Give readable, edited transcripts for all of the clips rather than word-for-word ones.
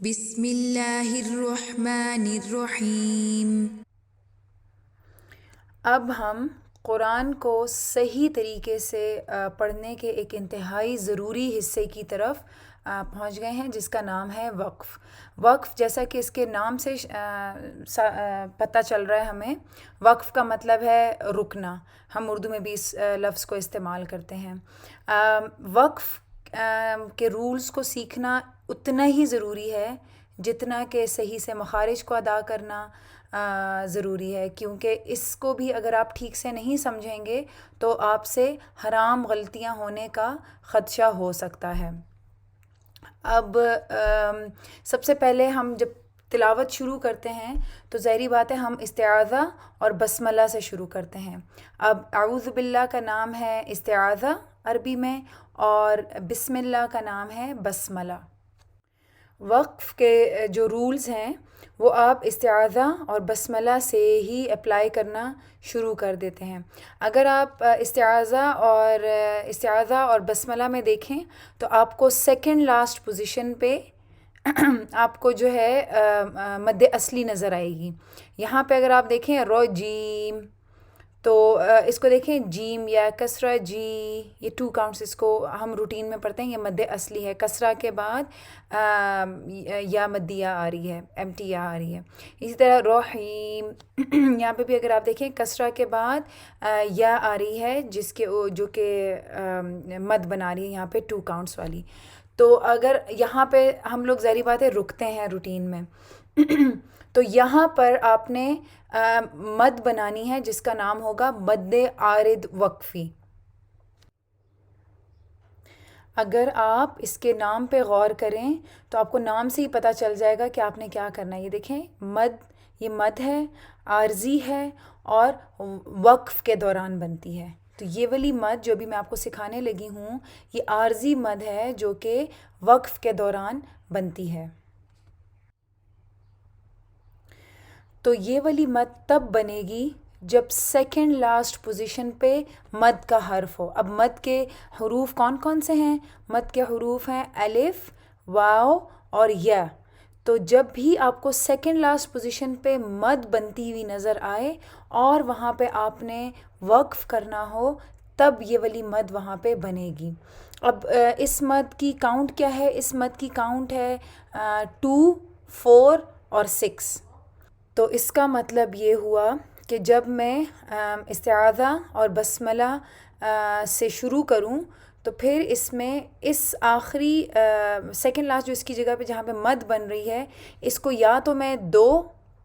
بسم اللہ الرحمن الرحیم۔ اب ہم قرآن کو صحیح طریقے سے پڑھنے کے ایک انتہائی ضروری حصے کی طرف پہنچ گئے ہیں، جس کا نام ہے وقف۔ وقف جیسا کہ اس کے نام سے پتہ چل رہا ہے ہمیں، وقف کا مطلب ہے رکنا۔ ہم اردو میں بھی اس لفظ کو استعمال کرتے ہیں۔ وقف کے رولز کو سیکھنا اتنا ہی ضروری ہے جتنا کہ صحیح سے مخارج کو ادا کرنا ضروری ہے، کیونکہ اس کو بھی اگر آپ ٹھیک سے نہیں سمجھیں گے تو آپ سے حرام غلطیاں ہونے کا خدشہ ہو سکتا ہے۔ اب سب سے پہلے ہم جب تلاوت شروع کرتے ہیں تو ظاہری بات ہے ہم استعاذہ اور بسملہ سے شروع کرتے ہیں۔ اب اعوذ باللہ کا نام ہے استعاذہ عربی میں، اور بسم اللہ کا نام ہے بسملہ۔ وقف کے جو رولز ہیں وہ آپ استعاذہ اور بسملہ سے ہی اپلائی کرنا شروع کر دیتے ہیں۔ اگر آپ استعاذہ اور بسملہ میں دیکھیں تو آپ کو سیکنڈ لاسٹ پوزیشن پہ آپ کو جو ہے مد اصلی نظر آئے گی۔ یہاں پہ اگر آپ دیکھیں رجیم، تو اس کو دیکھیں جیم یا کسرہ جی، یہ 2 کاؤنٹس اس کو ہم روٹین میں پڑھتے ہیں، یہ مد اصلی ہے۔ کسرہ کے بعد یا مدیہ آ رہی ہے، ایم ٹی آ رہی ہے۔ اسی طرح رحیم، یہاں پہ بھی اگر آپ دیکھیں کسرہ کے بعد یا آ رہی ہے، جو کہ مد بنا رہی ہے یہاں پہ 2 کاؤنٹس والی۔ تو اگر یہاں پہ ہم لوگ ظاہری بات ہے رکتے ہیں روٹین میں تو یہاں پر آپ نے مد بنانی ہے جس کا نام ہوگا مد عارض وقفی۔ اگر آپ اس کے نام پہ غور کریں تو آپ کو نام سے ہی پتہ چل جائے گا کہ آپ نے کیا کرنا ہے۔ یہ دیکھیں یہ مد ہے، عارضی ہے اور وقف کے دوران بنتی ہے۔ تو یہ والی مد جو بھی میں آپ کو سکھانے لگی ہوں، یہ عارضی مد ہے جو کہ وقف کے دوران بنتی ہے۔ تو یہ والی مد تب بنے گی جب سیکنڈ لاسٹ پوزیشن پہ مد کا حرف ہو۔ اب مد کے حروف کون کون سے ہیں؟ مد کے حروف ہیں الف، واو اور یا۔ تو جب بھی آپ کو سیکنڈ لاسٹ پوزیشن پہ مد بنتی ہوئی نظر آئے اور وہاں پہ آپ نے وقف کرنا ہو، تب یہ والی مد وہاں پہ بنے گی۔ اب اس مد کی کاؤنٹ کیا ہے؟ اس مد کی کاؤنٹ ہے 2، 4 اور 6۔ تو اس کا مطلب یہ ہوا کہ جب میں استعاذہ اور بسملہ سے شروع کروں تو پھر اس میں اس آخری سیکنڈ لاسٹ جو اس کی جگہ پہ جہاں پہ مد بن رہی ہے، اس کو یا تو میں 2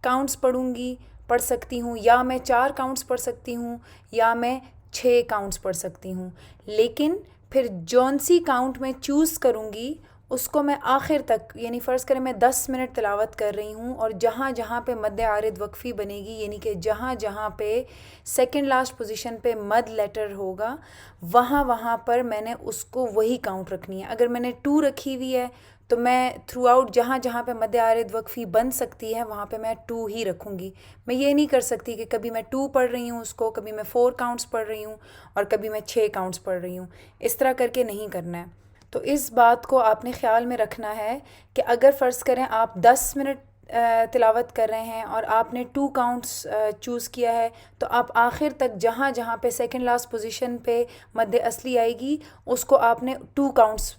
کاؤنٹس پڑھ سکتی ہوں، یا میں 4 کاؤنٹس پڑھ سکتی ہوں، یا میں 6 کاؤنٹس پڑھ سکتی ہوں۔ لیکن پھر جون سی کاؤنٹ میں چوز کروں گی اس کو میں آخر تک، یعنی فرض کریں میں 10 منٹ تلاوت کر رہی ہوں اور جہاں جہاں پہ مد عارض وقفی بنے گی، یعنی کہ جہاں جہاں پہ سیکنڈ لاسٹ پوزیشن پہ مد لیٹر ہوگا، وہاں پر میں نے اس کو وہی کاؤنٹ رکھنی ہے۔ اگر میں نے 2 رکھی ہوئی ہے تو میں تھرو آؤٹ جہاں جہاں پہ مد عارض وقفی بن سکتی ہے وہاں پہ میں 2 ہی رکھوں گی۔ میں یہ نہیں کر سکتی کہ کبھی میں 2 پڑھ رہی ہوں اس کو، کبھی میں 4 کاؤنٹس پڑھ رہی ہوں اور کبھی میں 6 کاؤنٹس پڑھ رہی ہوں۔ اس طرح کر کے نہیں کرنا ہے۔ تو اس بات کو آپ نے خیال میں رکھنا ہے کہ اگر فرض کریں آپ 10 منٹ تلاوت کر رہے ہیں اور آپ نے 2 کاؤنٹس چوز کیا ہے، تو آپ آخر تک جہاں جہاں پہ سیکنڈ لاسٹ پوزیشن پہ مد اصلی آئے گی اس کو آپ نے 2 کاؤنٹس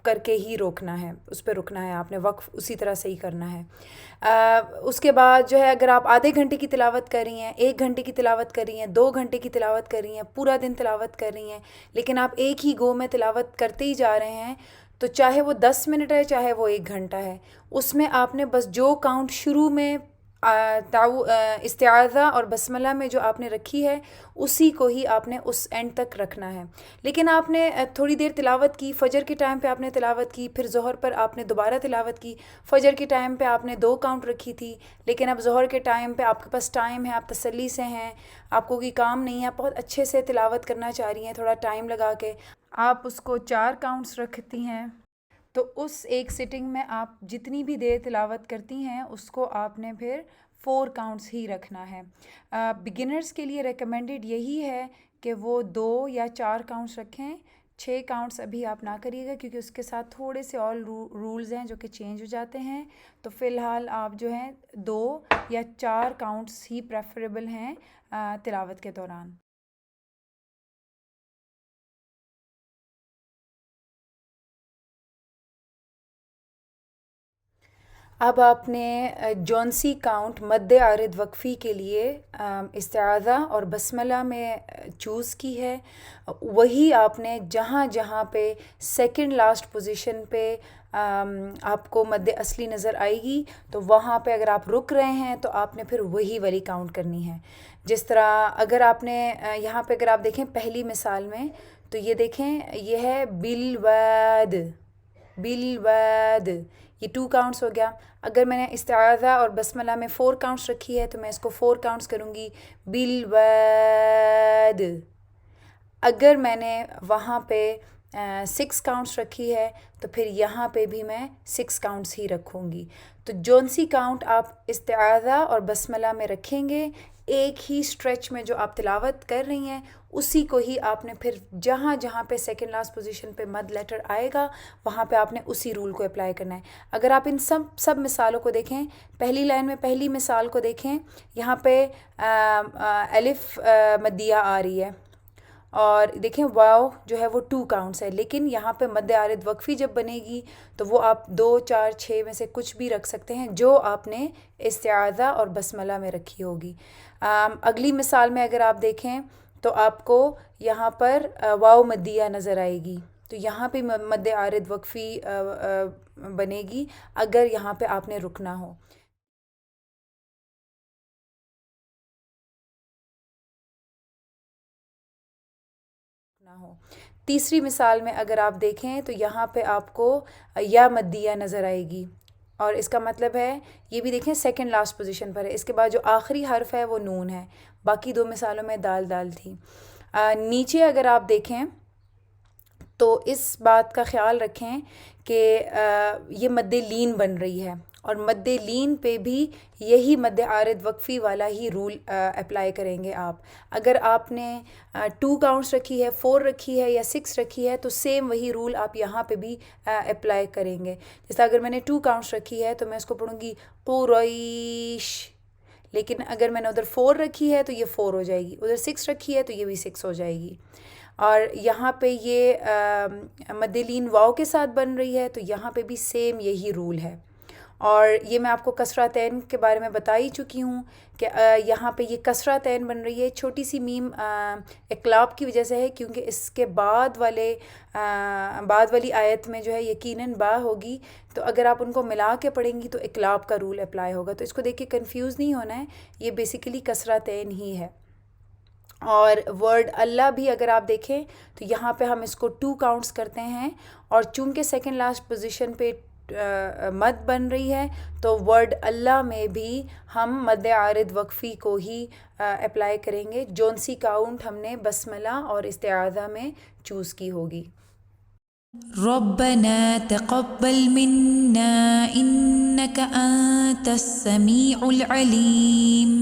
کر کے ہی روکنا ہے، اس پہ رکنا ہے، آپ نے وقف اسی طرح سے ہی کرنا ہے۔ اس کے بعد جو ہے اگر آپ آدھے گھنٹے کی تلاوت کر رہی ہیں، 1 گھنٹے کی تلاوت کر رہی ہیں، 2 گھنٹے کی تلاوت کر رہی ہیں، پورا دن تلاوت کر رہی ہیں، لیکن آپ ایک ہی گو میں تلاوت کرتے ہی جا رہے ہیں، تو چاہے وہ 10 منٹ ہے چاہے وہ 1 گھنٹہ ہے، اس میں آپ نے بس جو کاؤنٹ شروع میں استعاذہ اور بسملہ میں جو آپ نے رکھی ہے اسی کو ہی آپ نے اس اینڈ تک رکھنا ہے۔ لیکن آپ نے تھوڑی دیر تلاوت کی، فجر کے ٹائم پہ آپ نے تلاوت کی، پھر ظہر پر آپ نے دوبارہ تلاوت کی، فجر کے ٹائم پہ آپ نے 2 کاؤنٹ رکھی تھی، لیکن اب ظہر کے ٹائم پہ آپ کے پاس ٹائم ہے، آپ تسلی سے ہیں، آپ کو کوئی کام نہیں ہے، آپ بہت اچھے سے تلاوت کرنا چاہ رہی ہیں تھوڑا ٹائم لگا کے، آپ اس کو 4 کاؤنٹس رکھتی ہیں، تو اس ایک سٹنگ میں آپ جتنی بھی دیر تلاوت کرتی ہیں اس کو آپ نے پھر 4 کاؤنٹس ہی رکھنا ہے۔ بگنرز کے لیے ریکمینڈڈ یہی ہے کہ وہ 2 یا 4 کاؤنٹس رکھیں، 6 کاؤنٹس ابھی آپ نہ کریے گا کیونکہ اس کے ساتھ تھوڑے سے اور رولز ہیں جو کہ چینج ہو جاتے ہیں. تو فی الحال آپ جو ہیں 2 یا 4 کاؤنٹس ہی پریفریبل ہیں تلاوت کے دوران. اب آپ نے جونسی کاؤنٹ مد عارض وقفی کے لیے استعاذہ اور بسملہ میں چوز کی ہے. وہی آپ نے جہاں جہاں پہ سیکنڈ لاسٹ پوزیشن پہ آپ کو مد اصلی نظر آئے گی تو وہاں پہ اگر آپ رک رہے ہیں تو آپ نے پھر وہی والی کاؤنٹ کرنی ہے. جس طرح اگر آپ نے یہاں پہ اگر آپ دیکھیں پہلی مثال میں تو یہ دیکھیں یہ ہے بالواد، بالواد، یہ 2 کاؤنٹس ہو گیا. اگر میں نے استعاذہ اور بسملہ میں 4 کاؤنٹس رکھی ہے تو میں اس کو 4 کاؤنٹس کروں گی بالواد. اگر میں نے وہاں پہ 6 کاؤنٹس رکھی ہے تو پھر یہاں پہ بھی میں 6 کاؤنٹس ہی رکھوں گی. تو جونسی کاؤنٹ آپ استعاذہ اور بسملہ میں رکھیں گے، ایک ہی سٹریچ میں جو آپ تلاوت کر رہی ہیں اسی کو ہی آپ نے پھر جہاں جہاں پہ سیکنڈ لاسٹ پوزیشن پہ مد لیٹر آئے گا وہاں پہ آپ نے اسی رول کو اپلائی کرنا ہے. اگر آپ ان سب مثالوں کو دیکھیں، پہلی لائن میں پہلی مثال کو دیکھیں، یہاں پہ الف مدیہ آ رہی ہے اور دیکھیں واو جو ہے وہ 2 کاؤنٹس ہے، لیکن یہاں پہ مد عارض وقفی جب بنے گی تو وہ آپ 2 4 6 میں سے کچھ بھی رکھ سکتے ہیں جو آپ نے استعاذہ اور بسملہ میں رکھی ہوگی. اگلی مثال میں اگر آپ دیکھیں تو آپ کو یہاں پر واو مدیہ نظر آئے گی، تو یہاں پہ مد عارض وقفی بنے گی اگر یہاں پہ آپ نے رکنا ہو. تیسری مثال میں اگر آپ دیکھیں تو یہاں پہ آپ کو یا مدیہ نظر آئے گی اور اس کا مطلب ہے یہ بھی دیکھیں سیکنڈ لاسٹ پوزیشن پر ہے. اس کے بعد جو آخری حرف ہے وہ نون ہے، باقی 2 مثالوں میں دال دال تھی. نیچے اگر آپ دیکھیں تو اس بات کا خیال رکھیں کہ یہ مد لین بن رہی ہے اور مد لین پہ بھی یہی مد عارض وقفی والا ہی رول اپلائی کریں گے آپ. اگر آپ نے 2 کاؤنٹس رکھی ہے، 4 رکھی ہے یا 6 رکھی ہے تو سیم وہی رول آپ یہاں پہ بھی اپلائی کریں گے. جیسا اگر میں نے 2 کاؤنٹس رکھی ہے تو میں اس کو پڑھوں گی قریش، لیکن اگر میں نے ادھر 4 رکھی ہے تو یہ 4 ہو جائے گی، ادھر 6 رکھی ہے تو یہ بھی 6 ہو جائے گی. اور یہاں پہ یہ مد لین واو کے ساتھ بن رہی ہے تو یہاں پہ بھی سیم یہی رول ہے. اور یہ میں آپ کو کسرتین کے بارے میں بتا ہی چکی ہوں کہ یہاں پہ یہ کسرتین بن رہی ہے. چھوٹی سی میم اقلاب کی وجہ سے ہے کیونکہ اس کے بعد والی آیت میں جو ہے یقیناً با ہوگی، تو اگر آپ ان کو ملا کے پڑھیں گی تو اقلاب کا رول اپلائی ہوگا. تو اس کو دیکھ کے کنفیوز نہیں ہونا ہے، یہ بیسیکلی کسرتین ہی ہے. اور ورڈ اللہ بھی اگر آپ دیکھیں تو یہاں پہ ہم اس کو 2 کاؤنٹس کرتے ہیں اور چونکہ سیکنڈ لاسٹ پوزیشن پہ مد بن رہی ہے تو ورڈ اللہ میں بھی ہم مد عارض وقفی کو ہی اپلائی کریں گے. جونسی کاؤنٹ ہم نے بسملہ اور استعاذہ میں چوز کی ہوگی. ربنا تقبل منا إنك أنت السميع العليم.